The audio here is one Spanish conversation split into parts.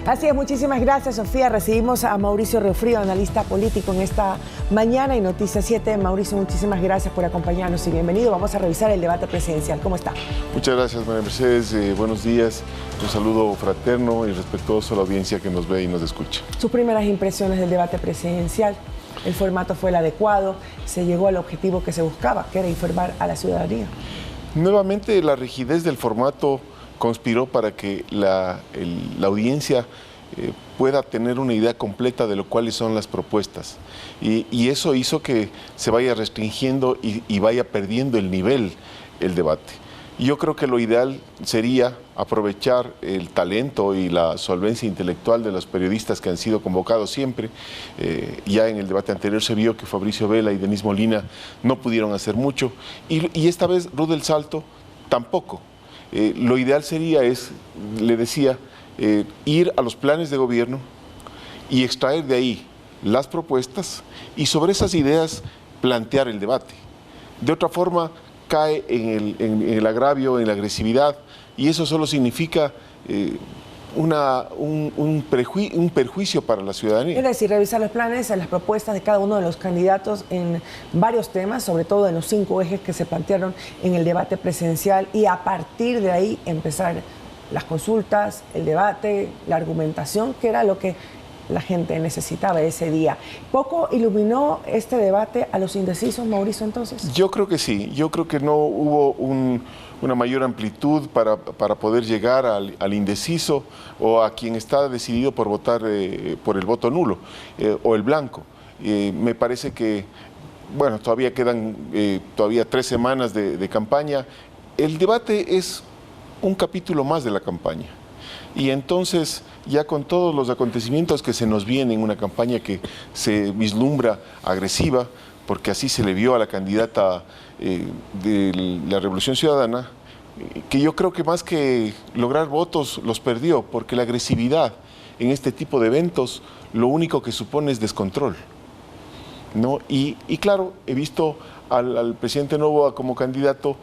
Así es, muchísimas gracias, Sofía. Recibimos a Mauricio Riofrío, analista político, en esta mañana y Noticias 7. Mauricio, muchísimas gracias por acompañarnos y bienvenido. Vamos a revisar el debate presidencial. ¿Cómo está? Muchas gracias, María Mercedes. Buenos días. Un saludo fraterno y respetuoso a la audiencia que nos ve y nos escucha. Sus primeras impresiones del debate presidencial. El formato fue el adecuado, se llegó al objetivo que se buscaba, que era informar a la ciudadanía. Nuevamente, la rigidez del formato conspiró para que la audiencia pueda tener una idea completa de cuáles son las propuestas. Y eso hizo que se vaya restringiendo y vaya perdiendo el nivel el debate. Y yo creo que lo ideal sería aprovechar el talento y la solvencia intelectual de los periodistas que han sido convocados siempre. Ya en el debate anterior se vio que Fabricio Vela y Denise Molina no pudieron hacer mucho. Y esta vez Rudel Salto tampoco. Lo ideal sería, le decía, ir a los planes de gobierno y extraer de ahí las propuestas y sobre esas ideas plantear el debate. De otra forma, cae en el agravio, en la agresividad, y eso solo significa un perjuicio para la ciudadanía. Es decir, revisar los planes, las propuestas de cada uno de los candidatos en varios temas, sobre todo en los 5 ejes que se plantearon en el debate presidencial, y a partir de ahí empezar las consultas, el debate, la argumentación, que era lo que la gente necesitaba ese día. ¿Poco iluminó este debate a los indecisos, Mauricio, entonces? Yo creo que sí. Yo creo que no hubo una mayor amplitud para poder llegar al indeciso o a quien está decidido por votar por el voto nulo o el blanco. Me parece que, bueno, todavía quedan 3 semanas de campaña. El debate es un capítulo más de la campaña. Y entonces, ya con todos los acontecimientos que se nos vienen en una campaña que se vislumbra agresiva, porque así se le vio a la candidata de la Revolución Ciudadana, que yo creo que más que lograr votos los perdió, porque la agresividad en este tipo de eventos lo único que supone es descontrol, ¿no? Y claro, he visto al presidente Noboa como candidato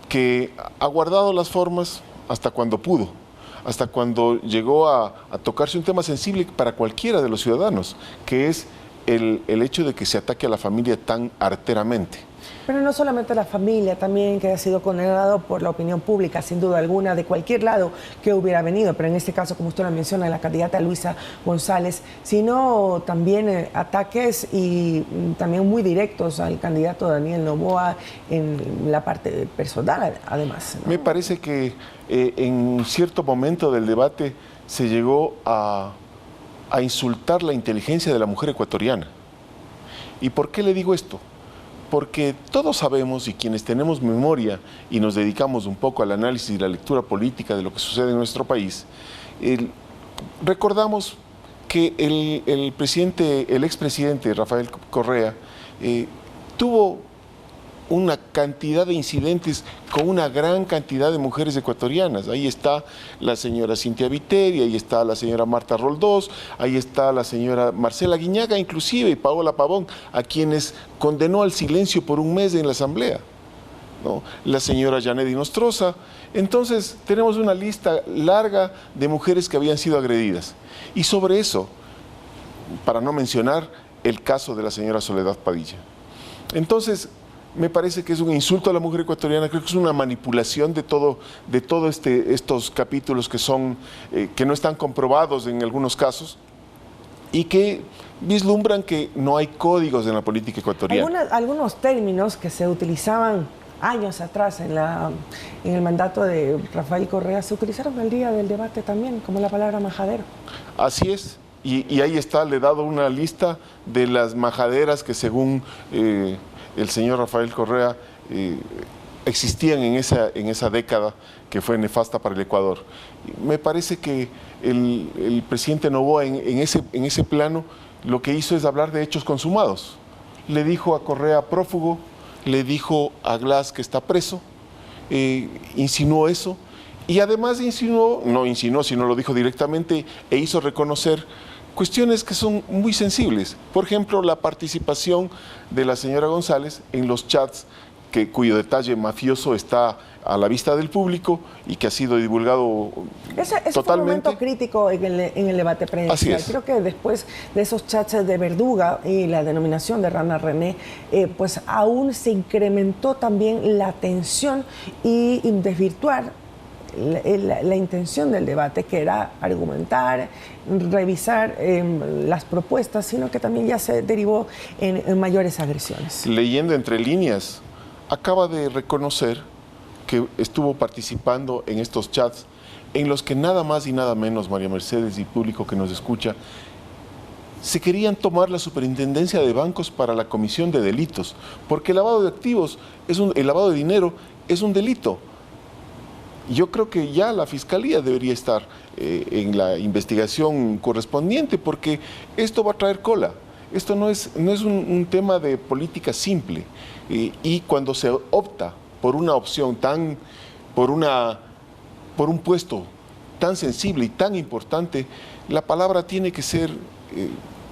que ha guardado las formas hasta cuando pudo, hasta cuando llegó a tocarse un tema sensible para cualquiera de los ciudadanos, que es el hecho de que se ataque a la familia tan arteramente. Pero no solamente la familia, también que ha sido condenado por la opinión pública, sin duda alguna, de cualquier lado que hubiera venido, pero en este caso, como usted lo menciona, la candidata Luisa González, sino también ataques y también muy directos al candidato Daniel Noboa en la parte personal, además, ¿no? Me parece que en cierto momento del debate se llegó a insultar la inteligencia de la mujer ecuatoriana. ¿Y por qué le digo esto? Porque todos sabemos, y quienes tenemos memoria y nos dedicamos un poco al análisis y la lectura política de lo que sucede en nuestro país, recordamos que el expresidente Rafael Correa tuvo una cantidad de incidentes con una gran cantidad de mujeres ecuatorianas. Ahí está la señora Cintia Viteri, ahí está la señora Marta Roldós, ahí está la señora Marcela Guiñaga, inclusive, y Paola Pavón, a quienes condenó al silencio por un mes en la Asamblea, ¿no? La señora Yanedi Nostroza. Entonces, tenemos una lista larga de mujeres que habían sido agredidas. Y sobre eso, para no mencionar el caso de la señora Soledad Padilla. Entonces, me parece que es un insulto a la mujer ecuatoriana, creo que es una manipulación de todo estos capítulos que no están comprobados en algunos casos y que vislumbran que no hay códigos en la política ecuatoriana. Algunos términos que se utilizaban años atrás en el mandato de Rafael Correa se utilizaron el día del debate también, como la palabra majadero. Así es, y ahí está, le he dado una lista de las majaderas que según el señor Rafael Correa existían en esa década que fue nefasta para el Ecuador. Me parece que el presidente Noboa en ese plano lo que hizo es hablar de hechos consumados. Le dijo a Correa prófugo, le dijo a Glass que está preso, insinuó eso, y además no insinuó, sino lo dijo directamente e hizo reconocer cuestiones que son muy sensibles. Por ejemplo, la participación de la señora González en los chats cuyo detalle mafioso está a la vista del público y que ha sido divulgado Ese totalmente. fue un momento crítico en el debate presidencial. Así es. Creo que después de esos chats de Verduga y la denominación de Rana René, pues aún se incrementó también la tensión y desvirtuar la intención del debate, que era argumentar, revisar las propuestas, sino que también ya se derivó en mayores agresiones. Leyendo entre líneas, acaba de reconocer que estuvo participando en estos chats en los que nada más y nada menos, María Mercedes y público que nos escucha, se querían tomar la superintendencia de bancos para la comisión de delitos, porque el lavado de activos, el lavado de dinero es un delito. Yo creo que ya la Fiscalía debería estar en la investigación correspondiente, porque esto va a traer cola. Esto no es un tema de política simple. Y cuando se opta por una opción por un puesto tan sensible y tan importante, la palabra tiene que ser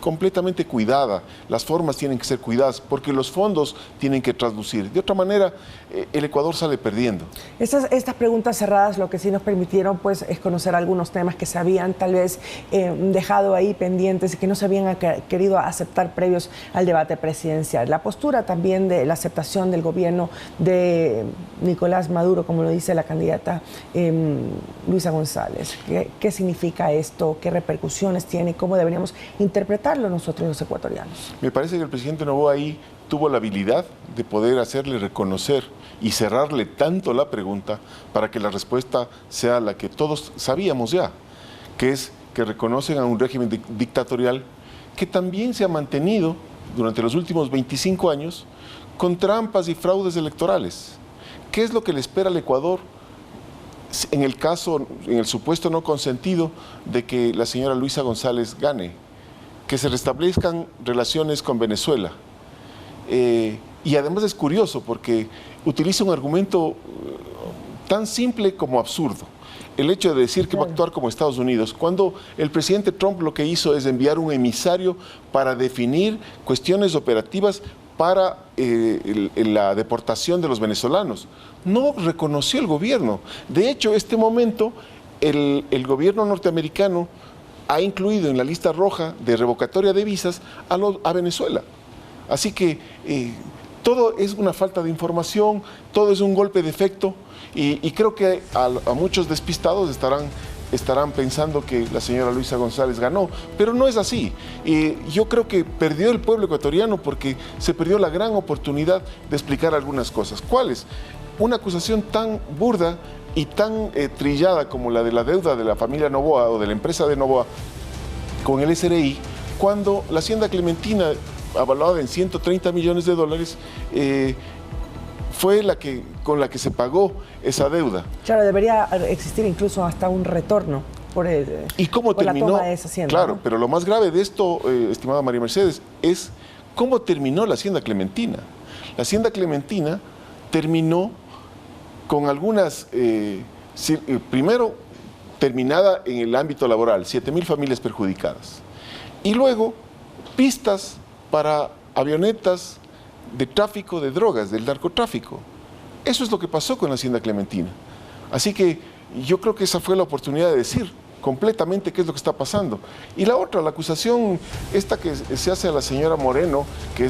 completamente cuidada, las formas tienen que ser cuidadas, porque los fondos tienen que traslucir. De otra manera, el Ecuador sale perdiendo. Estas preguntas cerradas lo que sí nos permitieron pues, es conocer algunos temas que se habían tal vez dejado ahí pendientes y que no se habían querido aceptar previos al debate presidencial. La postura también de la aceptación del gobierno de Nicolás Maduro, como lo dice la candidata Luisa González. ¿Qué significa esto? ¿Qué repercusiones tiene? ¿Cómo deberíamos interpretarlo nosotros los ecuatorianos? Me parece que el presidente Noboa ahí tuvo la habilidad de poder hacerle reconocer y cerrarle tanto la pregunta para que la respuesta sea la que todos sabíamos ya, que es que reconocen a un régimen dictatorial que también se ha mantenido durante los últimos 25 años con trampas y fraudes electorales. ¿Qué es lo que le espera al Ecuador en el supuesto no consentido de que la señora Luisa González gane? Que se restablezcan relaciones con Venezuela. Y además es curioso porque utiliza un argumento tan simple como absurdo. El hecho de decir que va a actuar como Estados Unidos, cuando el presidente Trump lo que hizo es enviar un emisario para definir cuestiones operativas para la deportación de los venezolanos. No reconoció el gobierno. De hecho, este momento, el gobierno norteamericano ha incluido en la lista roja de revocatoria de visas a Venezuela. Así que todo es una falta de información, todo es un golpe de efecto y creo que a muchos despistados estarán pensando que la señora Luisa González ganó, pero no es así. Yo creo que perdió el pueblo ecuatoriano porque se perdió la gran oportunidad de explicar algunas cosas. ¿Cuáles? Una acusación tan burda y tan trillada como la de la deuda de la familia Noboa o de la empresa de Noboa con el SRI, cuando la Hacienda Clementina, avalada en 130 millones de dólares, fue con la que se pagó esa deuda. Claro, debería existir incluso hasta un retorno por la toma de esa hacienda. Claro, ¿no? pero lo más grave de esto, estimada María Mercedes, es cómo terminó la Hacienda Clementina. La Hacienda Clementina terminó con algunas, primero terminada en el ámbito laboral, 7.000 familias perjudicadas. Y luego pistas para avionetas de tráfico de drogas, del narcotráfico. Eso es lo que pasó con la Hacienda Clementina. Así que yo creo que esa fue la oportunidad de decir completamente qué es lo que está pasando. Y la otra, la acusación esta que se hace a la señora Moreno, que es